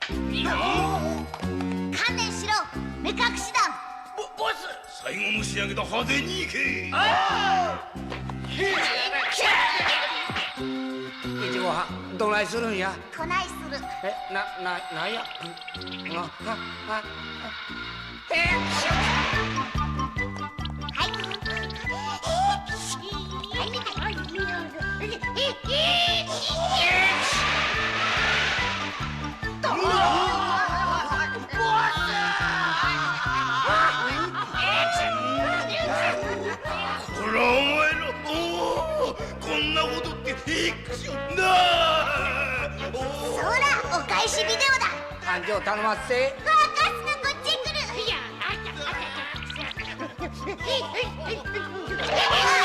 観念しろ、目隠しだ。ボス、最後の仕上げだ。派手にいけ。いちごはんどないするんや。こないする。なんや。こらお前ら、こんなことってフィクションだ。そら、お返しビデオだ。班長頼まっせ。ガスがこっちへ来る。いや、あちゃ。